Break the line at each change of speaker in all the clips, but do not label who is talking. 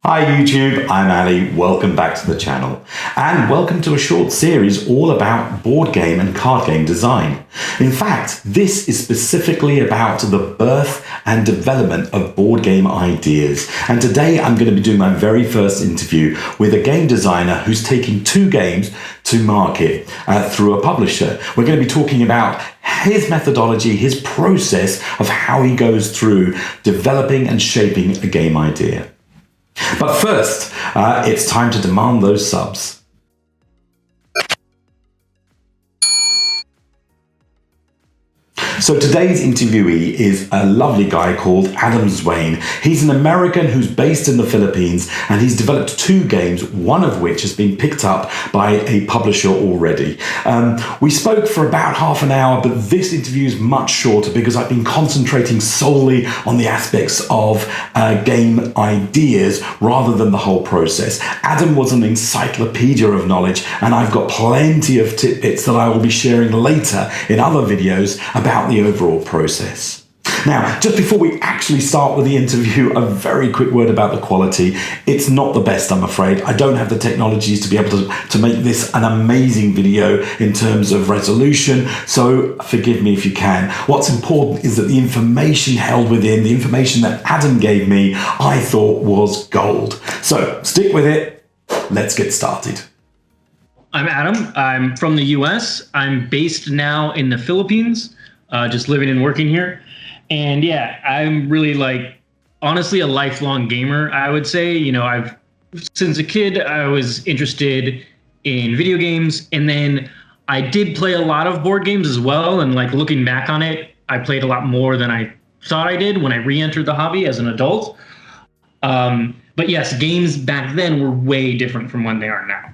Hi YouTube, I'm Ali, welcome back to the channel, and welcome to a short series all about board game and card game design. In fact, this is specifically about the birth and development of board game ideas, and today I'm going to be doing my very first interview with a game designer who's taking two games to market through a publisher. We're going to be talking about his methodology, his process of how he goes through developing and shaping a game idea. But first, it's time to demand those subs. So today's interviewee is a lovely guy called Adam Zwain. He's an American who's based in the Philippines, and he's developed two games, one of which has been picked up by a publisher already. We spoke for about half an hour, but this interview is much shorter because I've been concentrating solely on the aspects of game ideas rather than the whole process. Adam was an encyclopedia of knowledge, and I've got plenty of tidbits that I will be sharing later in other videos about the overall process. Now, just before we actually start with the interview, a very quick word about the quality. It's not the best, I'm afraid. I don't have the technologies to be able to make this an amazing video in terms of resolution, so forgive me if you can. What's important is that the information held within, the information that Adam gave me, I thought was gold. So stick with it. Let's get started.
I'm Adam. I'm from the US. I'm based now in the Philippines. Just living and working here. And yeah, I'm really honestly a lifelong gamer, I would say. Since a kid, I was interested in video games, and then I did play a lot of board games as well. And looking back on it, I played a lot more than I thought I did when I re-entered the hobby as an adult. But yes, games back then were way different from when they are now.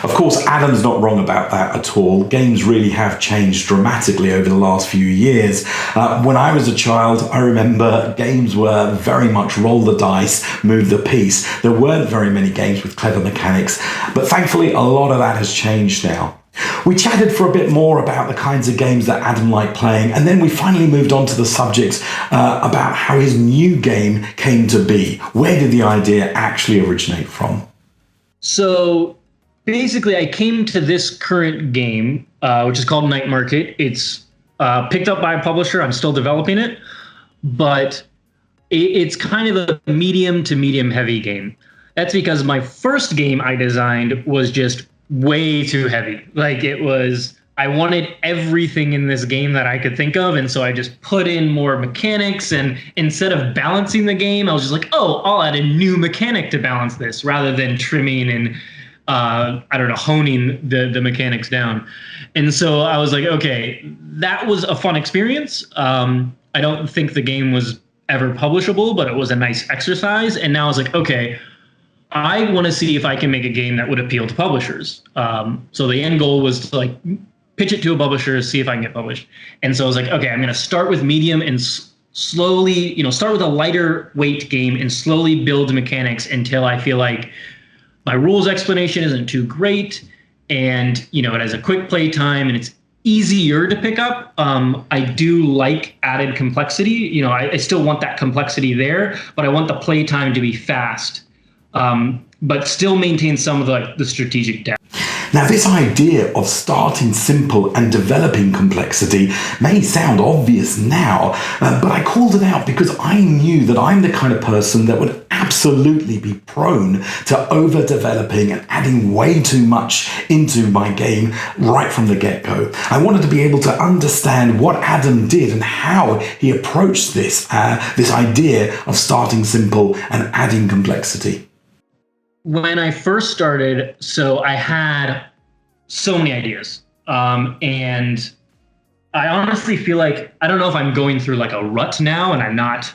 Of course, Adam's not wrong about that at all. Games really have changed dramatically over the last few years. When I was a child, I remember games were very much roll the dice, move the piece. There weren't very many games with clever mechanics, but thankfully a lot of that has changed now. We chatted for a bit more about the kinds of games that Adam liked playing, and then we finally moved on to the subjects about how his new game came to be. Where did the idea actually originate from?
So basically, I came to this current game, which is called Night Market. It's picked up by a publisher. I'm still developing it, but it's kind of a medium to medium heavy game. That's because my first game I designed was just way too heavy. I wanted everything in this game that I could think of, and so I just put in more mechanics, and instead of balancing the game, I was just I'll add a new mechanic to balance this, rather than trimming and honing the mechanics down. And so I was okay, that was a fun experience. I don't think the game was ever publishable, but it was a nice exercise. And now I was okay, I want to see if I can make a game that would appeal to publishers. So the end goal was to pitch it to a publisher, see if I can get published. And so I was okay, I'm going to start with medium and slowly, start with a lighter weight game and slowly build mechanics until I feel like my rules explanation isn't too great, and it has a quick play time and it's easier to pick up. I do like added complexity. I still want that complexity there, but I want the play time to be fast, but still maintain some of the strategic depth.
Now, this idea of starting simple and developing complexity may sound obvious now, but I called it out because I knew that I'm the kind of person that would absolutely be prone to over-developing and adding way too much into my game right from the get-go. I wanted to be able to understand what Adam did and how he approached this idea of starting simple and adding complexity.
When I first started, so I had so many ideas. And I honestly feel I don't know if I'm going through a rut now and I'm not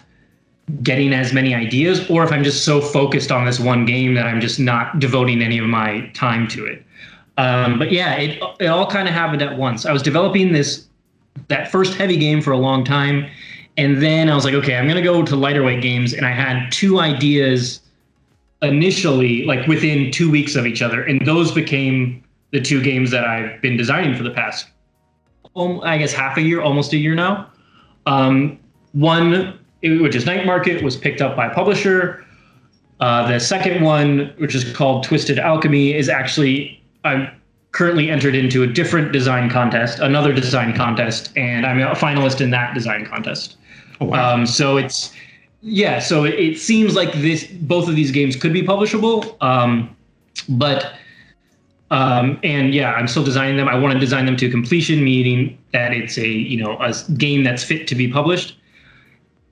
getting as many ideas, or if I'm just so focused on this one game that I'm just not devoting any of my time to it. But yeah, it all kind of happened at once. I was developing that first heavy game for a long time. And then I was okay, I'm going to go to lighter weight games. And I had two ideas initially, within 2 weeks of each other, and those became the two games that I've been designing for the past, I guess, half a year, almost a year now. One, which is Night Market, was picked up by a publisher. The second one, which is called Twisted Alchemy, is actually I'm currently entered into a different design contest, another design contest, and I'm a finalist in that design contest.
Oh, wow.
So it's yeah, so it seems like both of these games could be publishable, but and yeah, I'm still designing them. I want to design them to completion, meaning that it's a game that's fit to be published.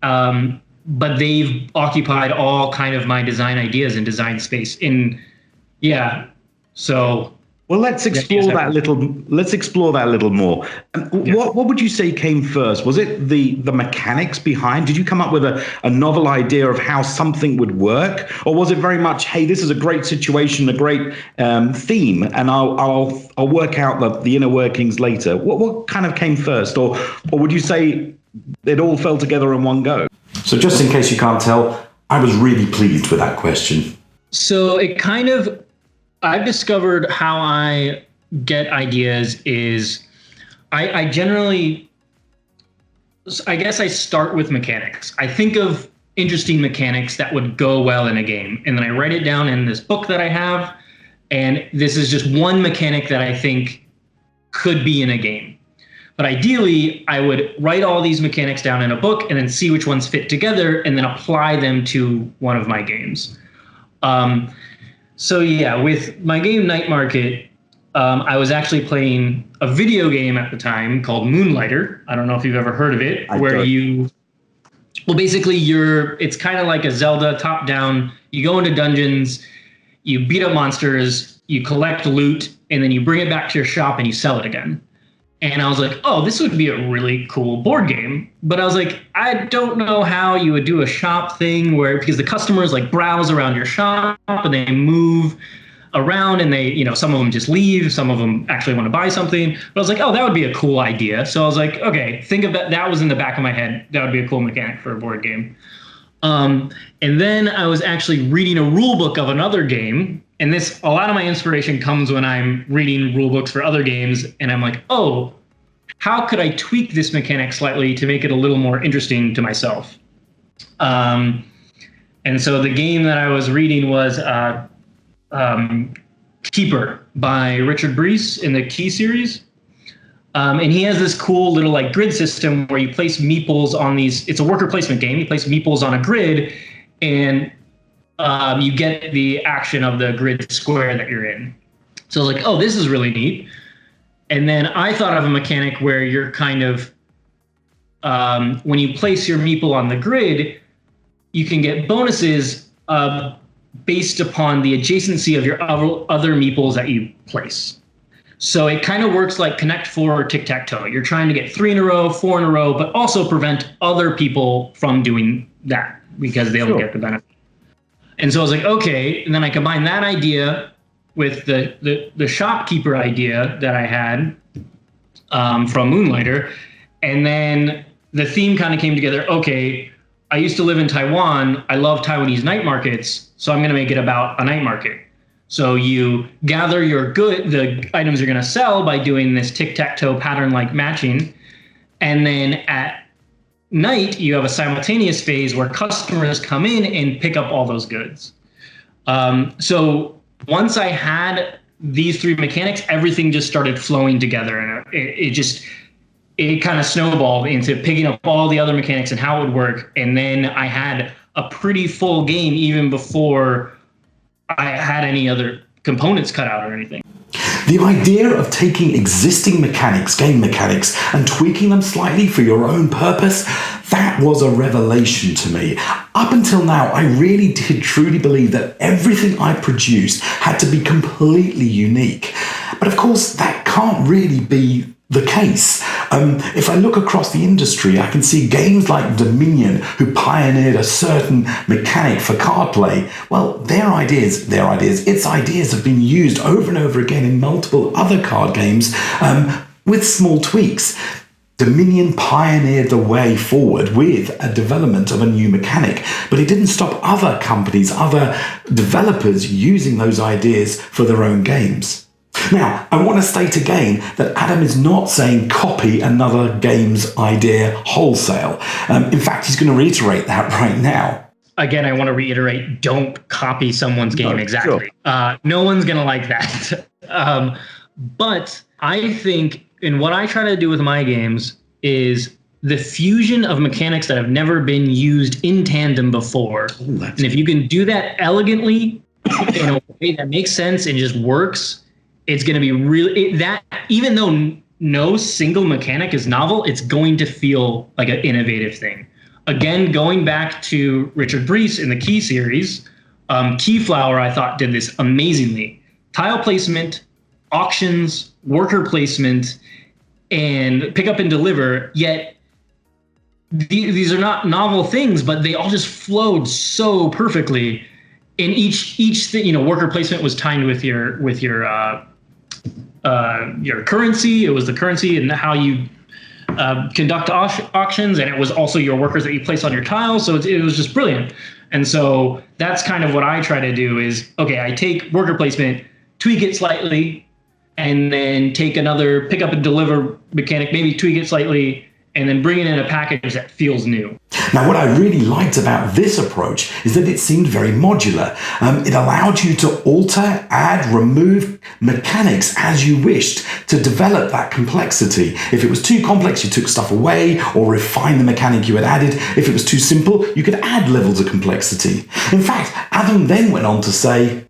But they've occupied all kind of my design ideas and design space. Yeah, so
Well, let's explore that little. Let's explore that a little more. What would you say came first? Was it the mechanics behind? Did you come up with a novel idea of how something would work, or was it very much, hey, this is a great situation, a great theme, and I'll work out the inner workings later? What kind of came first, or would you say it all fell together in one go? So, just in case you can't tell, I was really pleased with that question.
So it kind of. I've discovered how I get ideas is I generally, I guess I start with mechanics. I think of interesting mechanics that would go well in a game. And then I write it down in this book that I have. And this is just one mechanic that I think could be in a game. But ideally, I would write all these mechanics down in a book and then see which ones fit together and then apply them to one of my games. So yeah, with my game Night Market, I was actually playing a video game at the time called Moonlighter. I don't know if you've ever heard of it, basically it's kind of like a Zelda top-down. You go into dungeons, you beat up monsters, you collect loot, and then you bring it back to your shop and you sell it again. And I was like, oh, this would be a really cool board game. But I was like, I don't know how you would do a shop thing because the customers like browse around your shop and they move around and they, some of them just leave. Some of them actually want to buy something. But I was like, oh, that would be a cool idea. So I was like, okay, think of that. That was in the back of my head. That would be a cool mechanic for a board game. And then I was actually reading a rule book of another game. And a lot of my inspiration comes when I'm reading rule books for other games. And I'm like, oh, how could I tweak this mechanic slightly to make it a little more interesting to myself? And so the game that I was reading was Keeper by Richard Breese in the Key series. And he has this cool little like grid system where you place meeples on these. It's a worker placement game. You place meeples on a grid and you get the action of the grid square that you're in. So I was like, oh, this is really neat. And then I thought of a mechanic where you're kind of, when you place your meeple on the grid, you can get bonuses based upon the adjacency of your other meeples that you place. So it kind of works like Connect 4 or Tic-Tac-Toe. You're trying to get 3 in a row, 4 in a row, but also prevent other people from doing that because they'll get the benefit. And so I was like, okay. And then I combined that idea with the shopkeeper idea that I had from Moonlighter. And then the theme kind of came together. Okay, I used to live in Taiwan. I love Taiwanese night markets. So I'm going to make it about a night market. So you gather the items you're going to sell by doing this tic-tac-toe pattern-like matching. And then at night, you have a simultaneous phase where customers come in and pick up all those goods. So once I had these 3 mechanics, everything just started flowing together. And it kind of snowballed into picking up all the other mechanics and how it would work. And then I had a pretty full game even before I had any other components cut out or anything.
The idea of taking existing mechanics, game mechanics, and tweaking them slightly for your own purpose, that was a revelation to me. Up until now, I really did truly believe that everything I produced had to be completely unique. But of course, that can't really be the case. If I look across the industry, I can see games like Dominion, who pioneered a certain mechanic for card play. Well, its ideas have been used over and over again in multiple other card games with small tweaks. Dominion pioneered the way forward with a development of a new mechanic, but it didn't stop other companies, other developers using those ideas for their own games. Now, I want to state again that Adam is not saying copy another game's idea wholesale. In fact, he's going to reiterate that right now.
again, I want to reiterate, don't copy someone's game exactly. Sure. No one's going to like that. But I think, and what I try to do with my games is the fusion of mechanics that have never been used in tandem before. And if you can do that elegantly in a way that makes sense and just works, it's going to be really that. Even though no single mechanic is novel, it's going to feel like an innovative thing. Again, going back to Richard Brees in the Key series, Keyflower, I thought, did this amazingly. Tile placement, auctions, worker placement, and pick up and deliver, yet these are not novel things, but they all just flowed so perfectly. And each thing, worker placement was timed with your currency. It was the currency and how you conduct auctions, and it was also your workers that you place on your tiles. So it was just brilliant. And so that's kind of what I try to do is, okay, I take worker placement, tweak it slightly, and then take another pick up and deliver mechanic, maybe tweak it slightly, and then bring it in a package that feels new.
Now, what I really liked about this approach is that it seemed very modular. It allowed you to alter, add, remove mechanics as you wished to develop that complexity. If it was too complex, you took stuff away or refined the mechanic you had added. If it was too simple, you could add levels of complexity. In fact, Adam then went on to say,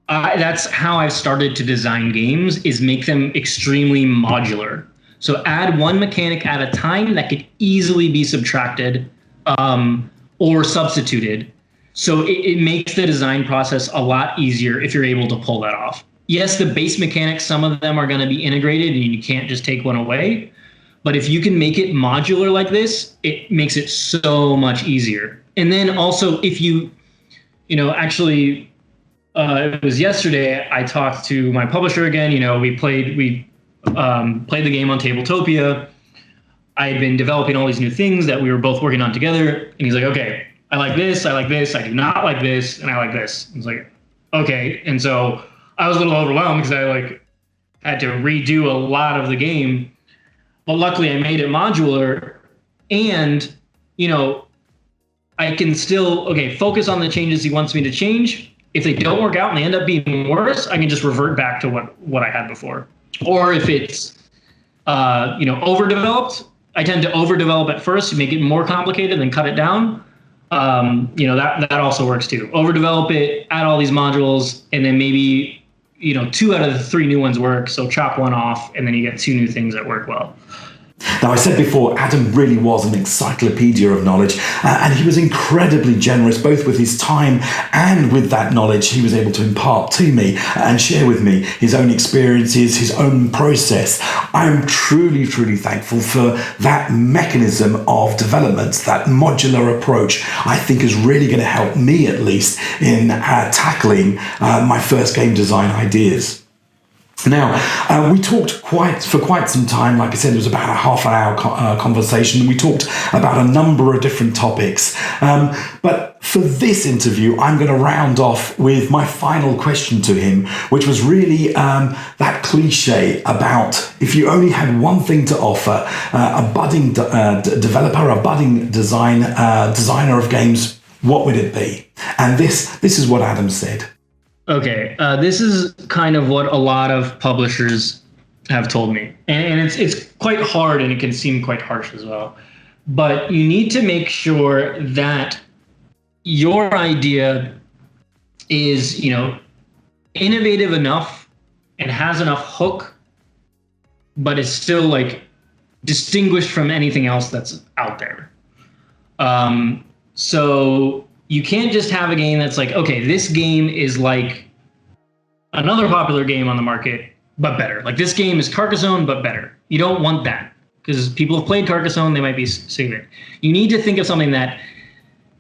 that's how I've started to design games, is make them extremely modular. So add one mechanic at a time that could easily be subtracted or substituted. So it makes the design process a lot easier if you're able to pull that off. Yes, the base mechanics, some of them are going to be integrated and you can't just take one away. But if you can make it modular like this, it makes it so much easier. And then also if actually it was yesterday, I talked to my publisher again. We played the game on Tabletopia. I had been developing all these new things that we were both working on together. And he's like, okay, I like this, I do not like this, and I like this. I was like, okay. And so I was a little overwhelmed because I had to redo a lot of the game. But luckily I made it modular, and I can still focus on the changes he wants me to change. If they don't work out and they end up being worse, I can just revert back to what I had before. Or if it's overdeveloped, I tend to overdevelop at first to make it more complicated, then cut it down. That also works too. Overdevelop it, add all these modules, and then maybe 2 out of the 3 new ones work. So chop one off, and then you get 2 new things that work well.
Now, I said before, Adam really was an encyclopedia of knowledge, and he was incredibly generous, both with his time and with that knowledge he was able to impart to me and share with me his own experiences, his own process. I am truly, truly thankful for that mechanism of development, that modular approach. I think is really going to help me, at least, in tackling my first game design ideas. Now, we talked for quite some time. Like I said, it was about a half an hour conversation. We talked about a number of different topics. But for this interview, I'm going to round off with my final question to him, which was really that cliche about if you only had one thing to offer, a budding developer, a budding designer of games, what would it be? And this is what Adam said.
Okay, this is kind of what a lot of publishers have told me, and it's quite hard, and it can seem quite harsh as well. But you need to make sure that your idea is, innovative enough and has enough hook, but is still distinguished from anything else that's out there. So you can't just have a game that's okay, this game is like another popular game on the market, but better. This game is Carcassonne, but better. You don't want that, because people have played Carcassonne, they might be sick of it. You need to think of something that,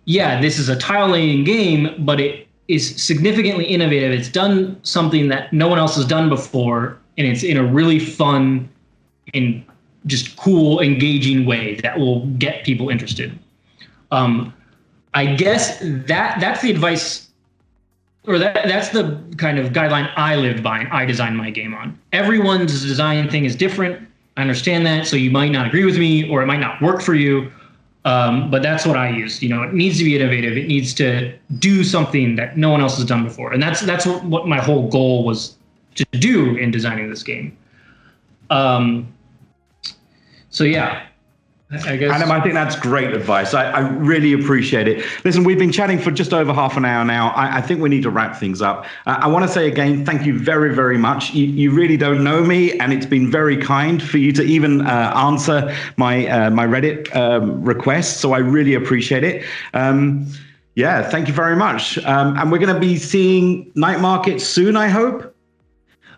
this is a tile-laying game, but it is significantly innovative. It's done something that no one else has done before, and it's in a really fun and just cool, engaging way that will get people interested. I guess that's the advice, or that's the kind of guideline I lived by and I designed my game on. Everyone's design thing is different. I understand that, so you might not agree with me, or it might not work for you. But that's what I use. It needs to be innovative. It needs to do something that no one else has done before. And that's what my whole goal was to do in designing this game. So yeah, I guess.
Adam, I think that's great advice. I really appreciate it. Listen, we've been chatting for just over half an hour now. I think we need to wrap things up. I want to say again, thank you very, very much. You really don't know me, and it's been very kind for you to even answer my Reddit request. So I really appreciate it. Yeah, thank you very much. And we're going to be seeing Night Market soon, I hope.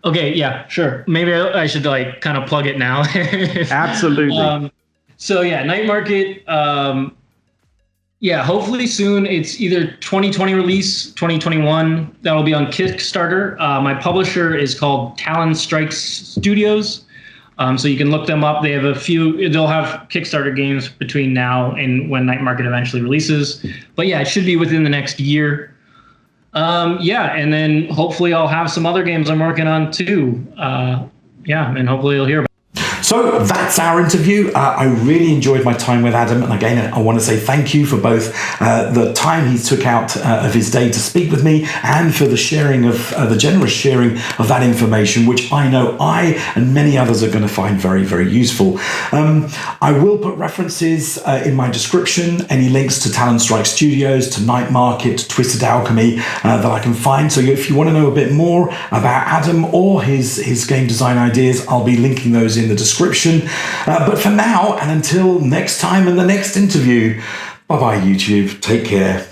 Okay, yeah, sure. Maybe I should kind of plug it now.
Absolutely.
So yeah, Night Market. Hopefully soon. It's either 2020 release, 2021. That'll be on Kickstarter. My publisher is called Talon Strike Studios. So you can look them up. They have a few. They'll have Kickstarter games between now and when Night Market eventually releases. But yeah, it should be within the next year. And then hopefully I'll have some other games I'm working on too. And hopefully you'll hear about it.
So that's our interview. I really enjoyed my time with Adam. And again, I want to say thank you for both the time he took out of his day to speak with me and for the sharing of the generous sharing of that information, which I know I and many others are going to find very, very useful. I will put references in my description, any links to Talon Strike Studios, to Night Market, Twisted Alchemy that I can find. So if you want to know a bit more about Adam or his game design ideas, I'll be linking those in the description. But for now, and until next time in the next interview, bye-bye YouTube. Take care.